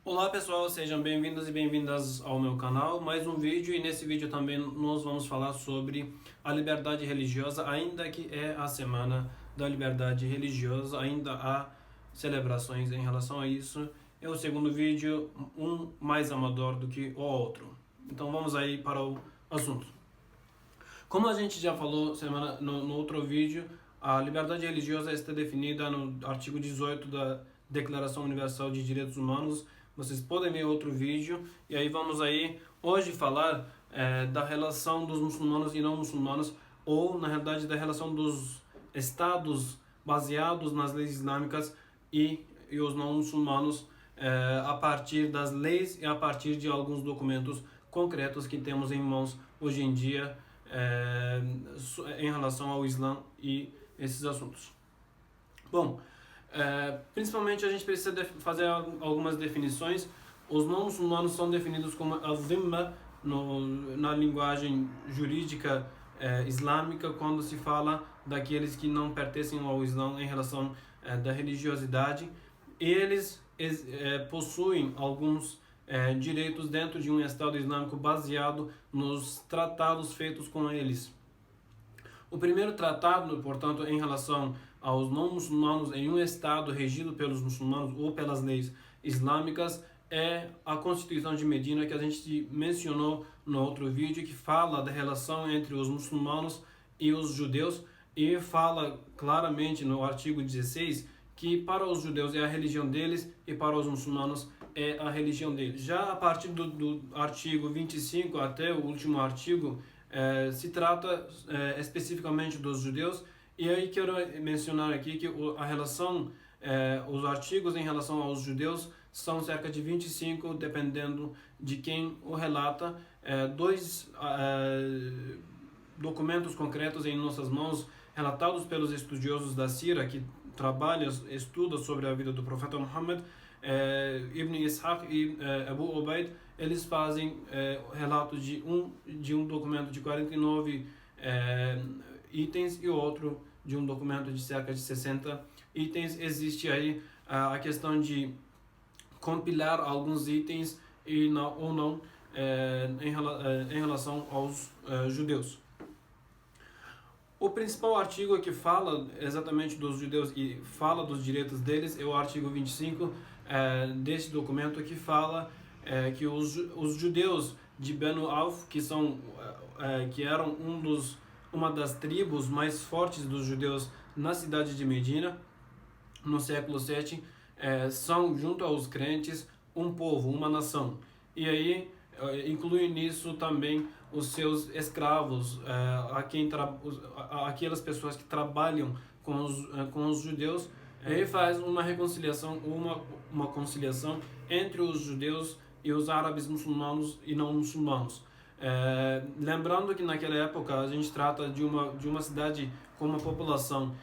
Olá pessoal, sejam bem-vindos e bem-vindas ao meu canal. Mais um vídeo e nesse vídeo também nós vamos falar sobre a liberdade religiosa, ainda que é a semana da liberdade religiosa, ainda há celebrações em relação a isso. É o segundo vídeo, um mais amador do que o outro. Então vamos aí para o assunto. Como a gente já falou no outro vídeo, a liberdade religiosa está definida no artigo 18 da Declaração Universal de Direitos Humanos. Vocês podem ver outro vídeo e aí vamos aí hoje falar da relação dos muçulmanos e não muçulmanos, ou na realidade da relação dos estados baseados nas leis islâmicas e os não muçulmanos, a partir das leis e a partir de alguns documentos concretos que temos em mãos hoje em dia em relação ao Islã e esses assuntos. Bom, principalmente a gente precisa fazer algumas definições. Os não muçulmanos são definidos como al-dhimma na linguagem jurídica islâmica, quando se fala daqueles que não pertencem ao Islã em relação da religiosidade. Eles possuem alguns direitos dentro de um Estado Islâmico baseado nos tratados feitos com eles. O primeiro tratado, portanto, em relação aos não muçulmanos em um Estado regido pelos muçulmanos ou pelas leis islâmicas é a Constituição de Medina, que a gente mencionou no outro vídeo, que fala da relação entre os muçulmanos e os judeus, e fala claramente no artigo 16 que para os judeus é a religião deles e para os muçulmanos é a religião deles. Já a partir do artigo 25 até o último artigo, se trata especificamente dos judeus, e aí quero mencionar aqui que a relação, os artigos em relação aos judeus são cerca de 25, dependendo de quem o relata. Dois documentos concretos em nossas mãos, relatados pelos estudiosos da Sira, que estudam sobre a vida do profeta Muhammad, Ibn Ishaq e Abu Ubaid. Eles fazem relatos de um documento de 49 itens e outro de um documento de cerca de 60 itens. Existe aí a questão de compilar alguns itens ou não em relação aos judeus. O principal artigo que fala exatamente dos judeus e fala dos direitos deles é o artigo 25 desse documento, que fala que os judeus de Banu Auf, que eram uma das tribos mais fortes dos judeus na cidade de Medina, no século 7, são, junto aos crentes, um povo, uma nação. E aí inclui nisso também os seus escravos, aquelas pessoas que trabalham com os judeus. Aí faz uma reconciliação, uma conciliação entre os judeus e os árabes muçulmanos e não muçulmanos. Lembrando que naquela época a gente trata de uma cidade com uma população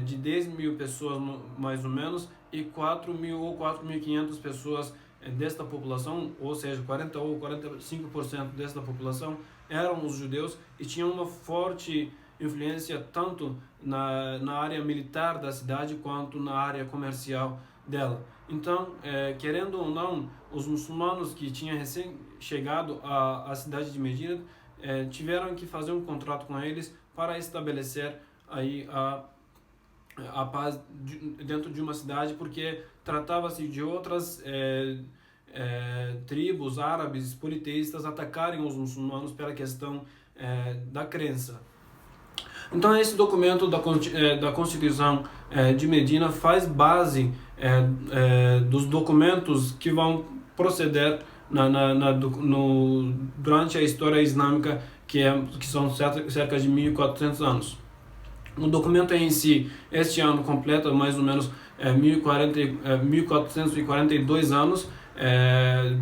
de 10 mil pessoas mais ou menos, e 4 mil ou 4.500 pessoas desta população, ou seja, 40 ou 45% desta população eram os judeus, e tinham uma forte influência tanto na área militar da cidade quanto na área comercial dela. Então, querendo ou não, os muçulmanos que tinham recém-chegado à cidade de Medina tiveram que fazer um contrato com eles para estabelecer aí a paz dentro de uma cidade, porque tratava-se de outras tribos árabes politeístas atacarem os muçulmanos pela questão da crença. Então esse documento da Constituição de Medina faz base dos documentos que vão proceder durante a história islâmica, que são cerca de 1.400 anos. O documento em si, este ano, completa mais ou menos 1.442 anos,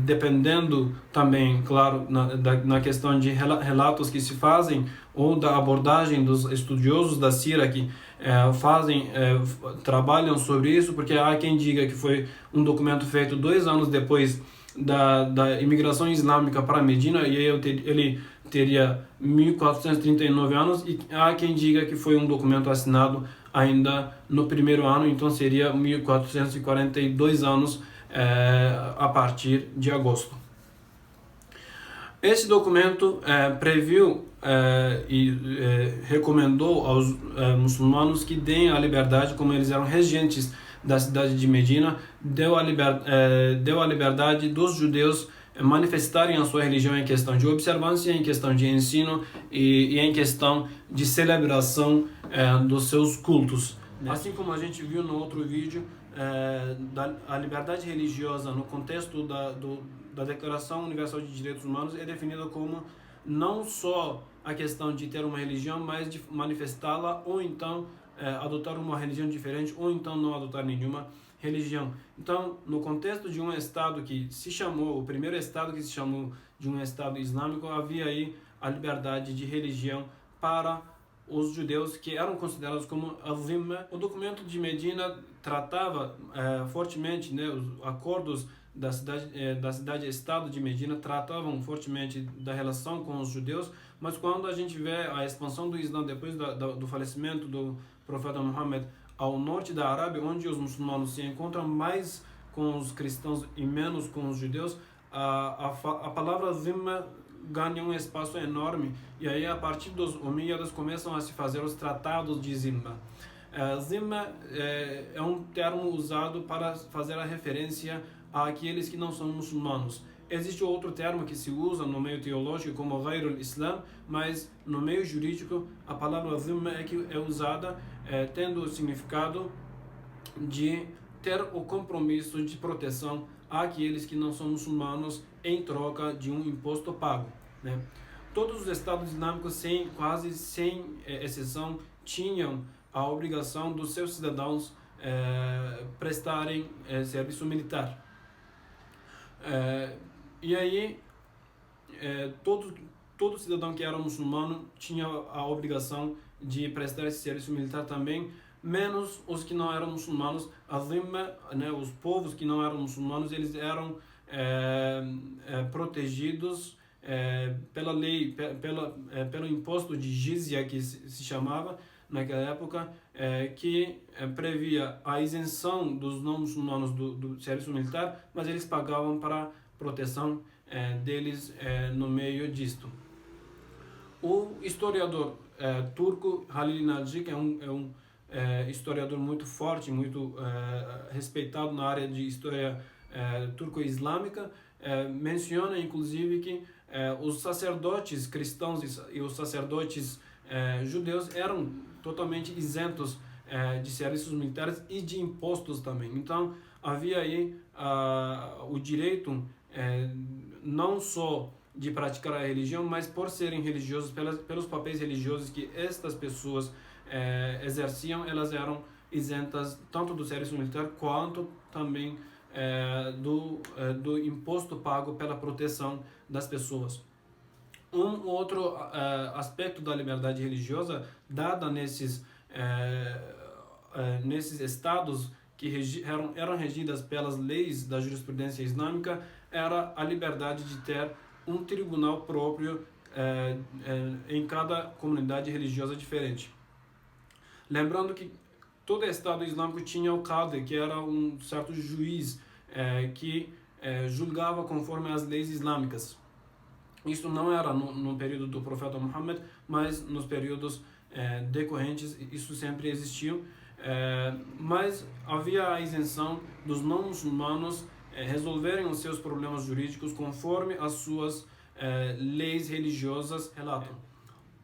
dependendo também, claro, na questão de relatos que se fazem, ou da abordagem dos estudiosos da Sira que trabalham sobre isso, porque há quem diga que foi um documento feito 2 anos depois da imigração islâmica para Medina, e ele teria 1.439 anos, e há quem diga que foi um documento assinado ainda no primeiro ano, então seria 1.442 anos a partir de agosto. Esse documento previu e recomendou aos muçulmanos que deem a liberdade, como eles eram regentes da cidade de Medina, deu a liberdade dos judeus manifestarem a sua religião em questão de observância, em questão de ensino e em questão de celebração dos seus cultos. Assim como a gente viu no outro vídeo, a liberdade religiosa no contexto da Declaração Universal de Direitos Humanos é definida como não só a questão de ter uma religião, mas de manifestá-la ou então adotar uma religião diferente ou então não adotar nenhuma religião. Então, no contexto de um Estado que se chamou, o primeiro Estado que se chamou de um Estado Islâmico, havia aí a liberdade de religião para os judeus que eram considerados como al-Zimma. O documento de Medina tratava fortemente, os acordos da cidade-estado de Medina tratavam fortemente da relação com os judeus, mas quando a gente vê a expansão do Islã depois do falecimento do profeta Muhammad ao norte da Arábia, onde os muçulmanos se encontram mais com os cristãos e menos com os judeus, a palavra Zimma ganha um espaço enorme, e aí a partir dos Omíyadas começam a se fazer os tratados de Zimma. Zimma é um termo usado para fazer a referência àqueles que não são muçulmanos. Existe outro termo que se usa no meio teológico como Ghairul Islam, mas no meio jurídico a palavra Zimma é usada tendo o significado de ter o compromisso de proteção àqueles que não são muçulmanos em troca de um imposto pago. Todos os estados islâmicos, quase sem exceção, tinham a obrigação dos seus cidadãos prestarem serviço militar. E aí, todo cidadão que era muçulmano tinha a obrigação de prestar esse serviço militar também, menos os que não eram muçulmanos. Os povos que não eram muçulmanos, eles eram protegidos pela lei, pelo imposto de jizya, que se chamava naquela época, que previa a isenção dos não muçulmanos do serviço militar, mas eles pagavam para proteção deles no meio disto. O historiador turco Halil İnalcık é um historiador muito forte, muito respeitado na área de história turco-islâmica, menciona inclusive que os sacerdotes cristãos e os sacerdotes judeus eram totalmente isentos de serviços militares e de impostos também. Então havia aí o direito não só de praticar a religião, mas por serem religiosos, pelos papéis religiosos que estas pessoas exerciam, elas eram isentas tanto do serviço militar quanto também do imposto pago pela proteção das pessoas. Um outro aspecto da liberdade religiosa dada nesses estados que eram regidas pelas leis da jurisprudência islâmica era a liberdade de ter um tribunal próprio em cada comunidade religiosa diferente. Lembrando que todo Estado islâmico tinha o Qadi, que era um certo juiz que julgava conforme as leis islâmicas. Isso não era no período do profeta Muhammad, mas nos períodos decorrentes isso sempre existiu. Mas havia a isenção dos não muçulmanos resolverem os seus problemas jurídicos conforme as suas leis religiosas relatam.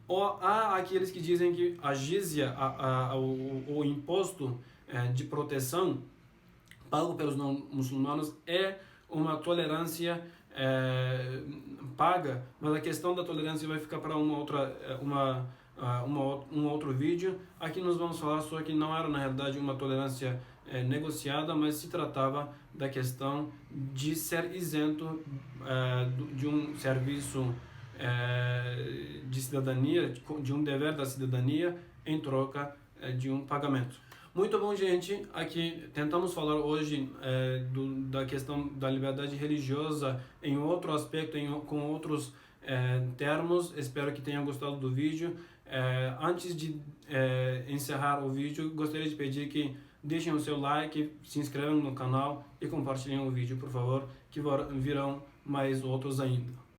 Ou há aqueles que dizem que a jizya, o imposto de proteção pago pelos não muçulmanos é uma tolerância paga, mas a questão da tolerância vai ficar para um outro vídeo. Aqui nós vamos falar só que não era na realidade uma tolerância negociada, mas se tratava da questão de ser isento de um serviço de cidadania, de um dever da cidadania em troca de um pagamento. Muito bom, gente. Aqui tentamos falar hoje da questão da liberdade religiosa em outro aspecto, com outros termos. Espero que tenham gostado do vídeo. Antes de encerrar o vídeo, gostaria de pedir que deixem o seu like, se inscrevam no canal e compartilhem o vídeo, por favor, que virão mais outros ainda.